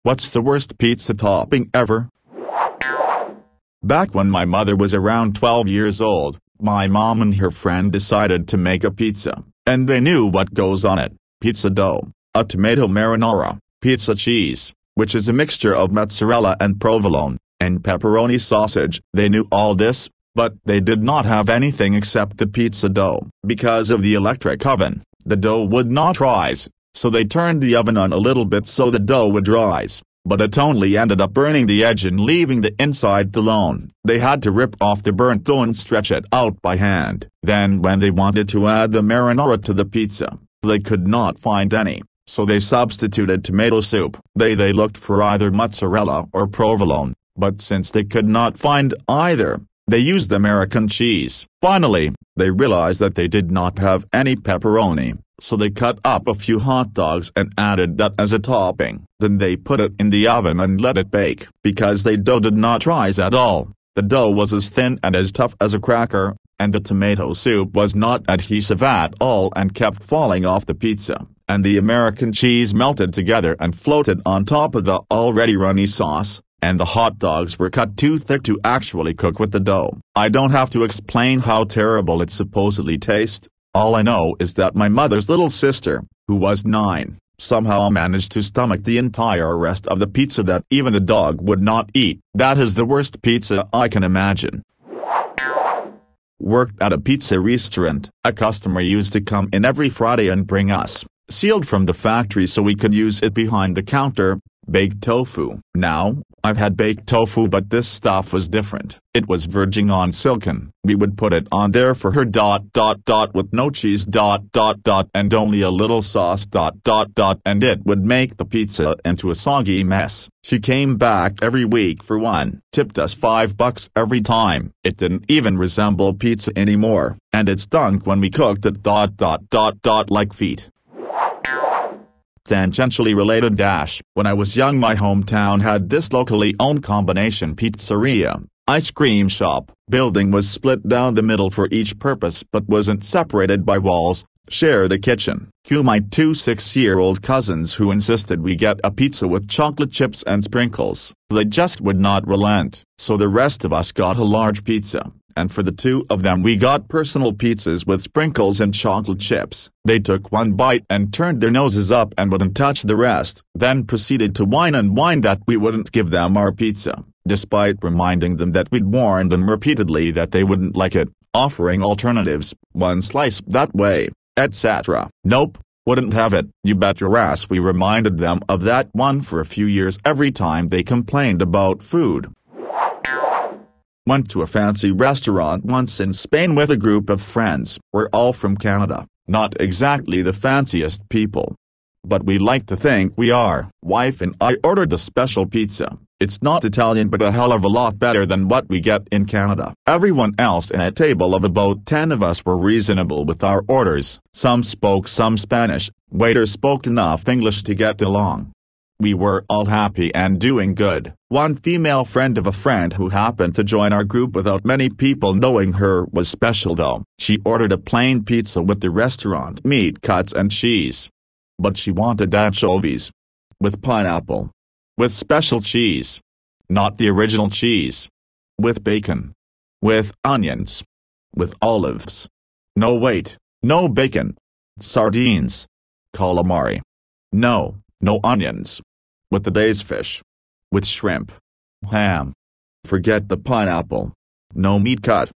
What's the worst pizza topping ever? Back when my mother was around 12 years old, my mom and her friend decided to make a pizza, and they knew what goes on it: pizza dough, a tomato marinara, pizza cheese, which is a mixture of mozzarella and provolone, and pepperoni sausage. They knew all this, but they did not have anything except the pizza dough. Because of the electric oven, the dough would not rise, so they turned the oven on a little bit so the dough would rise, but it only ended up burning the edge and leaving the inside alone. They had to rip off the burnt dough and stretch it out by hand. Then when they wanted to add the marinara to the pizza, they could not find any, so they substituted tomato soup. They looked for either mozzarella or provolone, but since they could not find either, they used American cheese. Finally, they realized that they did not have any pepperoni, so they cut up a few hot dogs and added that as a topping. Then they put it in the oven and let it bake. Because the dough did not rise at all, the dough was as thin and as tough as a cracker, and the tomato soup was not adhesive at all and kept falling off the pizza, and the American cheese melted together and floated on top of the already runny sauce, and the hot dogs were cut too thick to actually cook with the dough. I don't have to explain how terrible it supposedly tastes. All I know is that my mother's little sister, who was 9, somehow managed to stomach the entire rest of the pizza that even the dog would not eat. That is the worst pizza I can imagine. Worked at a pizza restaurant. A customer used to come in every Friday and bring us, sealed from the factory so we could use it behind the counter, baked tofu. Now, I've had baked tofu, but this stuff was different. It was verging on silken. We would put it on there for her ... with no cheese ... and only a little sauce ... and it would make the pizza into a soggy mess. She came back every week for one, tipped us $5 every time. It didn't even resemble pizza anymore, and it stunk when we cooked it ... like feet. Tangentially related dash. When I was young, my hometown had this locally owned combination pizzeria, ice cream shop. Building was split down the middle for each purpose but wasn't separated by walls, shared a kitchen. Cue my 2 6-year-old cousins who insisted we get a pizza with chocolate chips and sprinkles. They just would not relent, so the rest of us got a large pizza. And for the 2 of them we got personal pizzas with sprinkles and chocolate chips. They took one bite and turned their noses up and wouldn't touch the rest, then proceeded to whine that we wouldn't give them our pizza, despite reminding them that we'd warned them repeatedly that they wouldn't like it, offering alternatives, one slice that way, etc. Nope, wouldn't have it. You bet your ass we reminded them of that one for a few years every time they complained about food. Went to a fancy restaurant once in Spain with a group of friends. We're all from Canada, not exactly the fanciest people, but we like to think we are. Wife and I ordered a special pizza. It's not Italian but a hell of a lot better than what we get in Canada. Everyone else in a table of about 10 of us were reasonable with our orders. Some spoke some Spanish, waiter spoke enough English to get along. We were all happy and doing good. One female friend of a friend who happened to join our group without many people knowing her was special though. She ordered a plain pizza with the restaurant meat cuts and cheese. But she wanted anchovies. With pineapple. With special cheese. Not the original cheese. With bacon. With onions. With olives. No wait, no bacon. Sardines. Calamari. No onions. With the day's fish. With shrimp. Ham. Forget the pineapple. No meat cut.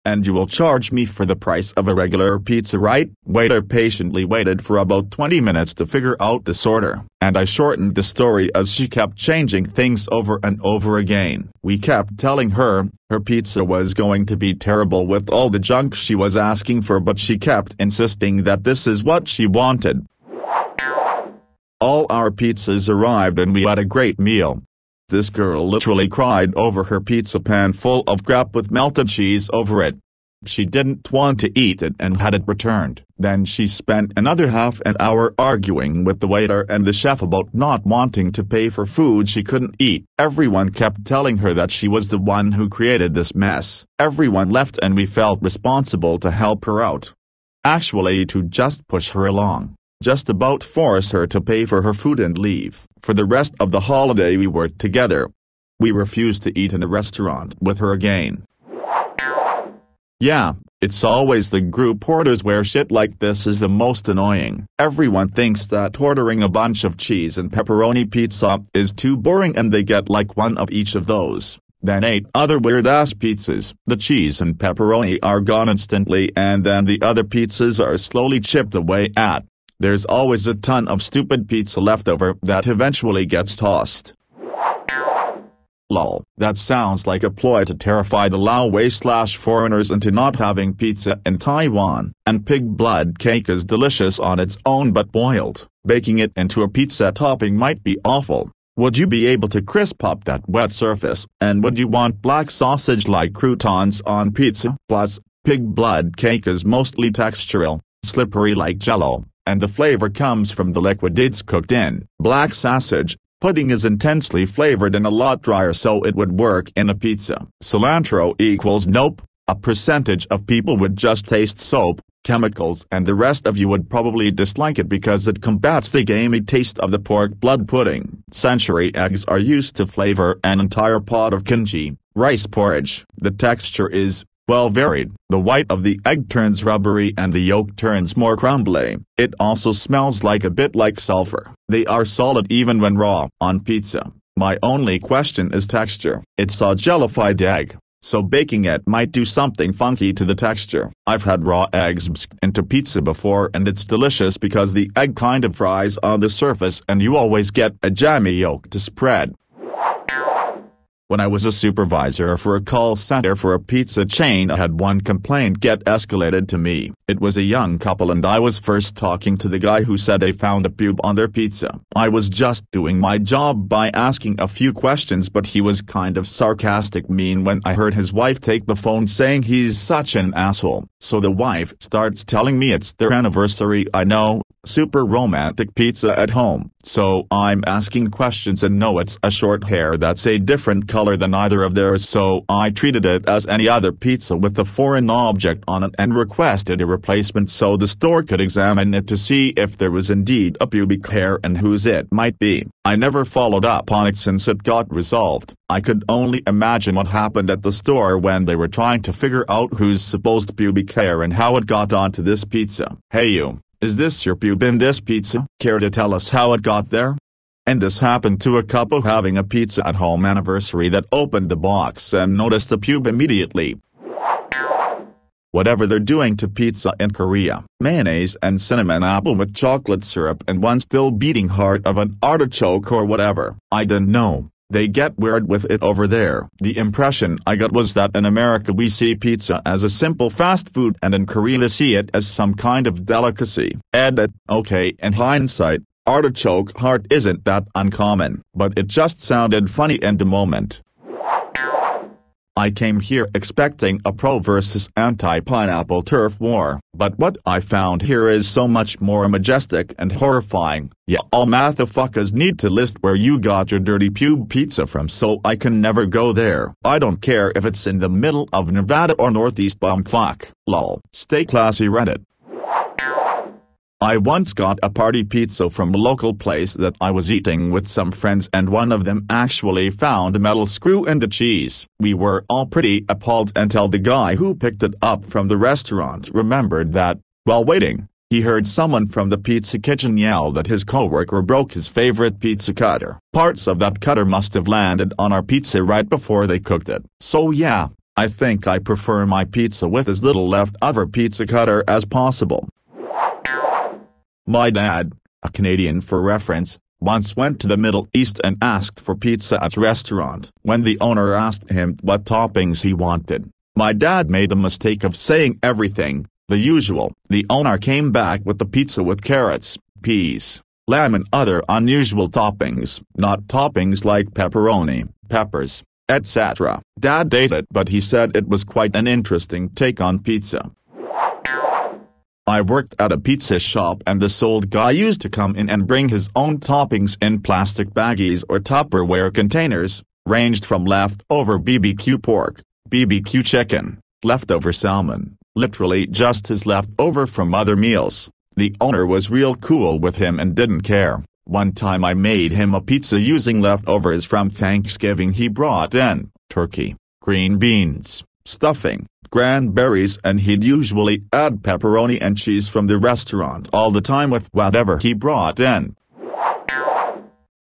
And you will charge me for the price of a regular pizza, right? Waiter patiently waited for about 20 minutes to figure out this order, and I shortened the story as she kept changing things over and over again. We kept telling her pizza was going to be terrible with all the junk she was asking for, but she kept insisting that this is what she wanted. All our pizzas arrived and we had a great meal. This girl literally cried over her pizza pan full of crap with melted cheese over it. She didn't want to eat it and had it returned. Then she spent another half an hour arguing with the waiter and the chef about not wanting to pay for food she couldn't eat. Everyone kept telling her that she was the one who created this mess. Everyone left and we felt responsible to help her out. Actually, to just push her along. Just about force her to pay for her food and leave. For the rest of the holiday we were together. We refused to eat in a restaurant with her again. Yeah, it's always the group orders where shit like this is the most annoying. Everyone thinks that ordering a bunch of cheese and pepperoni pizza is too boring and they get like one of each of those. Then 8 other weird-ass pizzas. The cheese and pepperoni are gone instantly and then the other pizzas are slowly chipped away at. There's always a ton of stupid pizza left over that eventually gets tossed. Lol, that sounds like a ploy to terrify the Lao-wei/foreigners into not having pizza in Taiwan. And pig blood cake is delicious on its own but boiled, baking it into a pizza topping might be awful. Would you be able to crisp up that wet surface, and would you want black sausage like croutons on pizza? Plus, pig blood cake is mostly textural, slippery like jello, and the flavor comes from the liquid it's cooked in. Black sausage pudding is intensely flavored and a lot drier, so it would work in a pizza. Cilantro equals nope. A percentage of people would just taste soap, chemicals, and the rest of you would probably dislike it because it combats the gamey taste of the pork blood pudding. Century eggs are used to flavor an entire pot of kimchi, rice porridge. The texture is, well, varied. The white of the egg turns rubbery and the yolk turns more crumbly. It also smells like a bit like sulfur. They are solid even when raw. On pizza, my only question is texture. It's a jellified egg, so baking it might do something funky to the texture. I've had raw eggs mixed into pizza before and it's delicious because the egg kind of fries on the surface and you always get a jammy yolk to spread. When I was a supervisor for a call center for a pizza chain, I had one complaint get escalated to me. It was a young couple and I was first talking to the guy who said they found a pube on their pizza. I was just doing my job by asking a few questions, but he was kind of sarcastic mean when I heard his wife take the phone saying he's such an asshole. So the wife starts telling me it's their anniversary. I know, super romantic pizza at home. So I'm asking questions and no, it's a short hair that's a different color than either of theirs, so I treated it as any other pizza with a foreign object on it and requested a replacement so the store could examine it to see if there was indeed a pubic hair and whose it might be. I never followed up on it since it got resolved. I could only imagine what happened at the store when they were trying to figure out whose supposed pubic hair and how it got onto this pizza. Hey you. Is this your pube in this pizza? Care to tell us how it got there? And this happened to a couple having a pizza at home anniversary that opened the box and noticed the pube immediately. Whatever they're doing to pizza in Korea, mayonnaise and cinnamon apple with chocolate syrup and one still beating heart of an artichoke or whatever, I don't know. They get weird with it over there. The impression I got was that in America we see pizza as a simple fast food and in Korea they see it as some kind of delicacy. Edit. Okay, in hindsight, artichoke heart isn't that uncommon, but it just sounded funny in the moment. I came here expecting a pro versus anti-pineapple turf war, but what I found here is so much more majestic and horrifying. Yeah, all motherfuckers need to list where you got your dirty pube pizza from so I can never go there. I don't care if it's in the middle of Nevada or Northeast bumfuck. Lol. Stay classy, Reddit. I once got a party pizza from a local place that I was eating with some friends and one of them actually found a metal screw in the cheese. We were all pretty appalled until the guy who picked it up from the restaurant remembered that, while waiting, he heard someone from the pizza kitchen yell that his coworker broke his favorite pizza cutter. Parts of that cutter must have landed on our pizza right before they cooked it. So yeah, I think I prefer my pizza with as little leftover pizza cutter as possible. My dad, a Canadian for reference, once went to the Middle East and asked for pizza at a restaurant. When the owner asked him what toppings he wanted, my dad made the mistake of saying everything, the usual. The owner came back with the pizza with carrots, peas, lamb and other unusual toppings, not toppings like pepperoni, peppers, etc. Dad ate it, but he said it was quite an interesting take on pizza. I worked at a pizza shop and this old guy used to come in and bring his own toppings in plastic baggies or Tupperware containers, ranged from leftover BBQ pork, BBQ chicken, leftover salmon, literally just his leftover from other meals. The owner was real cool with him and didn't care. One time I made him a pizza using leftovers from Thanksgiving. He brought in turkey, green beans, stuffing, cranberries, and he'd usually add pepperoni and cheese from the restaurant all the time with whatever he brought in.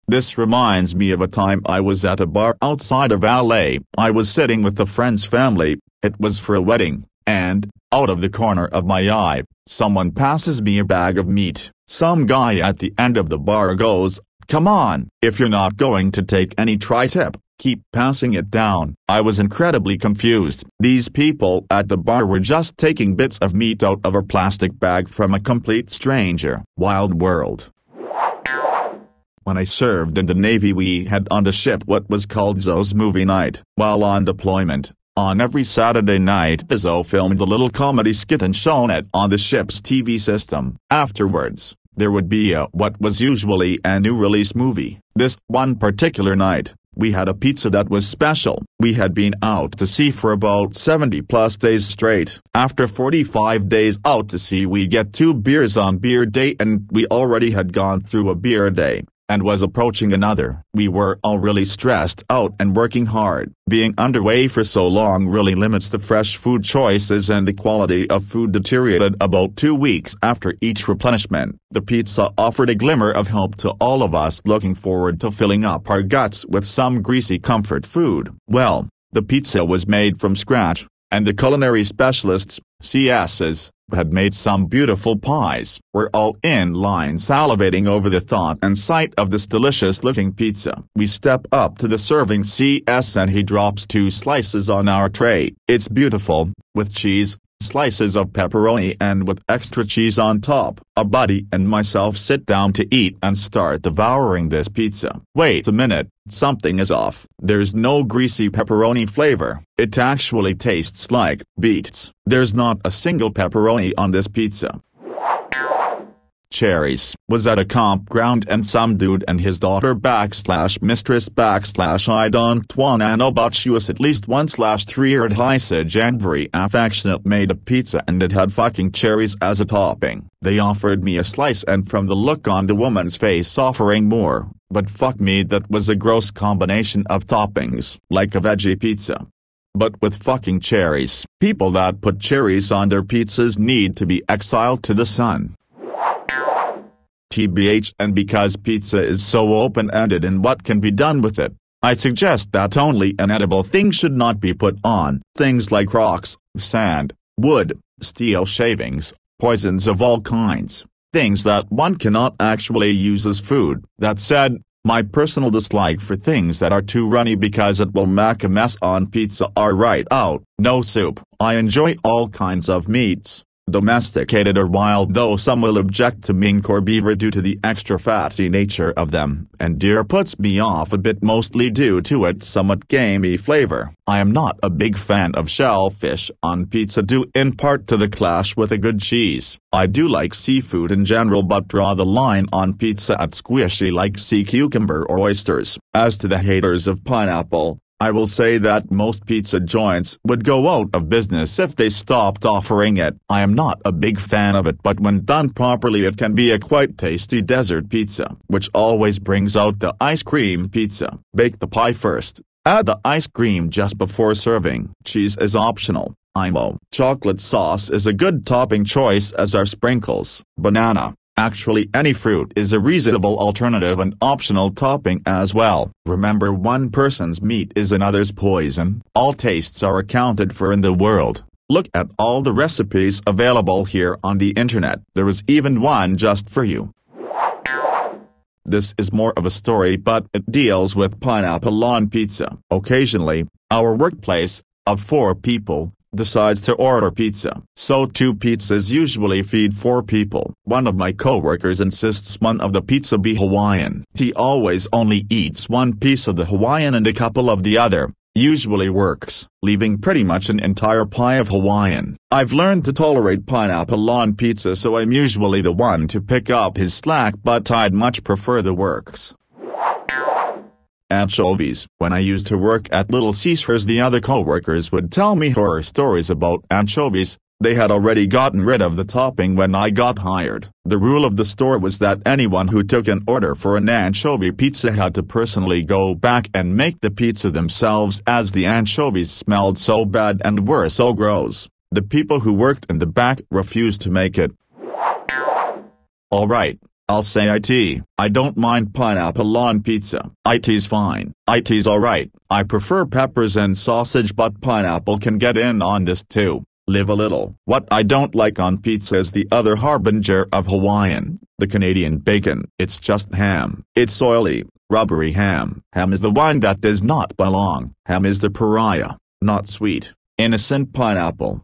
This reminds me of a time I was at a bar outside of LA. I was sitting with a friend's family. It was for a wedding, and, out of the corner of my eye, someone passes me a bag of meat. Some guy at the end of the bar goes, "Come on, if you're not going to take any tri-tip, keep passing it down." I was incredibly confused. These people at the bar were just taking bits of meat out of a plastic bag from a complete stranger. Wild world. When I served in the Navy, we had on the ship what was called Zoe's movie night. While on deployment, on every Saturday night the Zoe filmed a little comedy skit and shown it on the ship's TV system. Afterwards, there would be what was usually a new release movie. This one particular night, we had a pizza that was special. We had been out to sea for about 70 plus days straight. After 45 days out to sea, we get 2 beers on beer day, and we already had gone through a beer day and was approaching another. We were all really stressed out and working hard. Being underway for so long really limits the fresh food choices, and the quality of food deteriorated about 2 weeks after each replenishment. The pizza offered a glimmer of hope to all of us looking forward to filling up our guts with some greasy comfort food. Well, the pizza was made from scratch, and the culinary specialists, CSs, had made some beautiful pies. We're all in line salivating over the thought and sight of this delicious-looking pizza. We step up to the serving CS and he drops 2 slices on our tray. It's beautiful, with cheese, slices of pepperoni, and with extra cheese on top. A buddy and myself sit down to eat and start devouring this pizza. Wait a minute, something is off. There's no greasy pepperoni flavor. It actually tastes like beets. There's not a single pepperoni on this pizza. Cherries. Was at a campground and some dude and his daughter /mistress / I don't wanna know about you at least 1/3 year Hisage and very affectionate made a pizza and it had fucking cherries as a topping. They offered me a slice, and from the look on the woman's face offering more, but fuck me, that was a gross combination of toppings. Like a veggie pizza, but with fucking cherries. People that put cherries on their pizzas need to be exiled to the sun. TBH, and because pizza is so open-ended in what can be done with it, I suggest that only inedible things should not be put on. Things like rocks, sand, wood, steel shavings, poisons of all kinds, things that one cannot actually use as food. That said, my personal dislike for things that are too runny because it will make a mess on pizza are right out. No soup. I enjoy all kinds of meats, domesticated or wild, though some will object to mink or beaver due to the extra fatty nature of them, and deer puts me off a bit mostly due to its somewhat gamey flavor. I am not a big fan of shellfish on pizza due in part to the clash with a good cheese. I do like seafood in general, but draw the line on pizza at squishy like sea cucumber or oysters. As to the haters of pineapple, I will say that most pizza joints would go out of business if they stopped offering it. I am not a big fan of it, but when done properly it can be a quite tasty dessert pizza. Which always brings out the ice cream pizza. Bake the pie first. Add the ice cream just before serving. Cheese is optional. IMO. Chocolate sauce is a good topping choice, as are sprinkles. Banana. Actually, any fruit is a reasonable alternative and optional topping as well. Remember, one person's meat is another's poison. All tastes are accounted for in the world. Look at all the recipes available here on the internet. There is even one just for you. This is more of a story, but it deals with pineapple on pizza. Occasionally, our workplace, of 4 people, decides to order pizza. So 2 pizzas usually feed 4 people. One of my coworkers insists one of the pizza be Hawaiian. He always only eats 1 piece of the Hawaiian and a couple of the other, usually works, leaving pretty much an entire pie of Hawaiian. I've learned to tolerate pineapple on pizza, so I'm usually the one to pick up his slack, but I'd much prefer the works. Anchovies. When I used to work at Little Caesars, the other coworkers would tell me horror stories about anchovies. They had already gotten rid of the topping when I got hired. The rule of the store was that anyone who took an order for an anchovy pizza had to personally go back and make the pizza themselves, as the anchovies smelled so bad and were so gross. The people who worked in the back refused to make it. Alright, I'll say IT. I don't mind pineapple on pizza. IT's fine. IT's alright. I prefer peppers and sausage, but pineapple can get in on this too. Live a little. What I don't like on pizza is the other harbinger of Hawaiian, the Canadian bacon. It's just ham. It's oily, rubbery ham. Ham is the one that does not belong. Ham is the pariah, not sweet, innocent pineapple.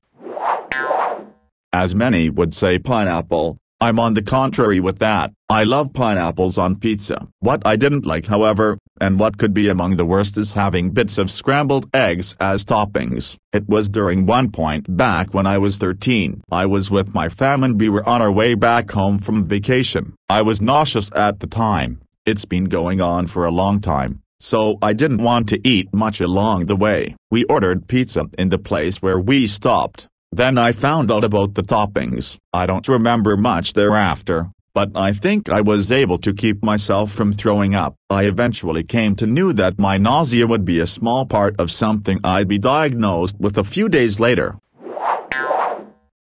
As many would say pineapple, I'm on the contrary with that. I love pineapples on pizza. What I didn't like, however, and what could be among the worst, is having bits of scrambled eggs as toppings. It was during one point back when I was 13. I was with my fam and we were on our way back home from vacation. I was nauseous at the time. It's been going on for a long time, so I didn't want to eat much along the way. We ordered pizza in the place where we stopped. Then I found out about the toppings. I don't remember much thereafter, but I think I was able to keep myself from throwing up. I eventually came to know that my nausea would be a small part of something I'd be diagnosed with a few days later.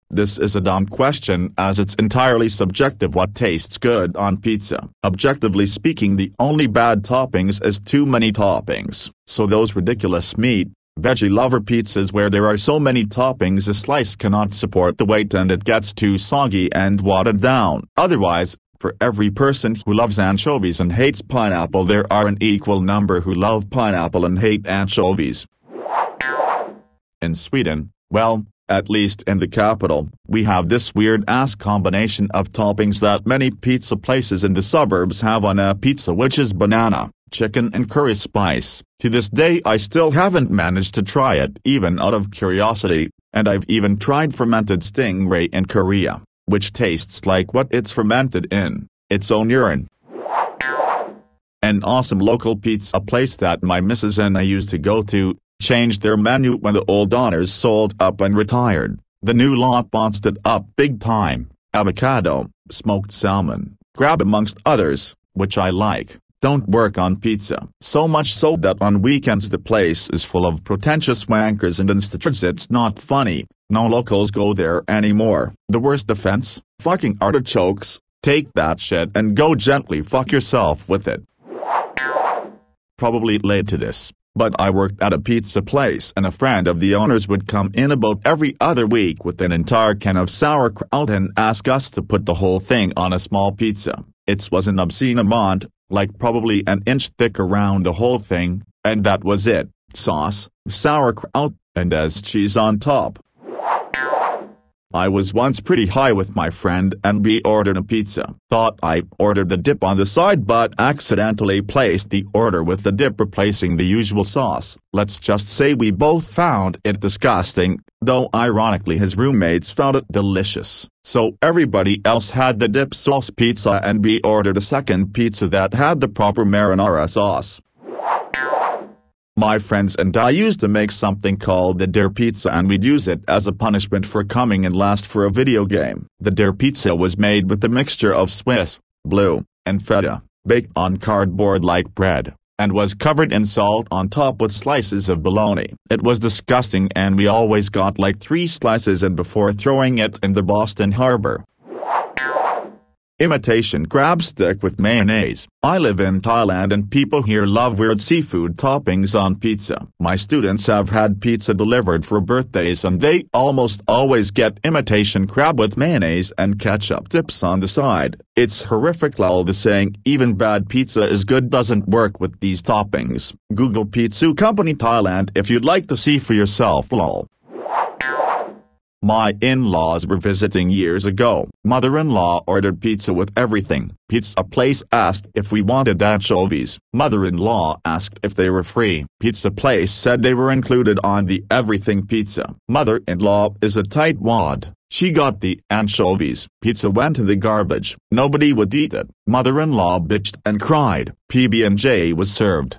This is a dumb question, as it's entirely subjective what tastes good on pizza. Objectively speaking, the only bad toppings is too many toppings. So those ridiculous meat, veggie lover pizzas where there are so many toppings a slice cannot support the weight and it gets too soggy and watered down. Otherwise, for every person who loves anchovies and hates pineapple, there are an equal number who love pineapple and hate anchovies. In Sweden, well, at least in the capital, we have this weird-ass combination of toppings that many pizza places in the suburbs have on a pizza, which is banana, chicken and curry spice. To this day I still haven't managed to try it, even out of curiosity, and I've even tried fermented stingray in Korea, which tastes like what it's fermented in, its own urine. An awesome local pizza place that my missus and I used to go to changed their menu when the old owners sold up and retired. The new lot bounced it up big time. Avocado, smoked salmon, crab amongst others, which I like, don't work on pizza. So much so that on weekends the place is full of pretentious wankers and instead it's not funny. No locals go there anymore. The worst offense? Fucking artichokes. Take that shit and go gently fuck yourself with it. Probably late to this, but I worked at a pizza place and a friend of the owners would come in about every other week with an entire can of sauerkraut and ask us to put the whole thing on a small pizza. It was an obscene amount, like probably an inch thick around the whole thing, and that was it. Sauce, sauerkraut, and as cheese on top. I was once pretty high with my friend and we ordered a pizza. Thought I ordered the dip on the side but accidentally placed the order with the dip replacing the usual sauce. Let's just say we both found it disgusting, though ironically his roommates found it delicious. So everybody else had the dip sauce pizza and we ordered a second pizza that had the proper marinara sauce. My friends and I used to make something called the dare pizza and we'd use it as a punishment for coming in last for a video game. The dare pizza was made with a mixture of Swiss, blue, and feta, baked on cardboard like bread, and was covered in salt on top with slices of bologna. It was disgusting and we always got like 3 slices in before throwing it in the Boston Harbor. Imitation crab stick with mayonnaise. I live in Thailand and people here love weird seafood toppings on pizza. My students have had pizza delivered for birthdays and they almost always get imitation crab with mayonnaise and ketchup dips on the side. It's horrific. Lol. The saying, even bad pizza is good, doesn't work with these toppings. Google Pizza Company Thailand if you'd like to see for yourself. Lol. My in-laws were visiting years ago. Mother-in-law ordered pizza with everything. Pizza place asked if we wanted anchovies. Mother-in-law asked if they were free. Pizza place said they were included on the everything pizza. Mother-in-law is a tightwad. She got the anchovies. Pizza went in the garbage. Nobody would eat it. Mother-in-law bitched and cried. PB&J was served.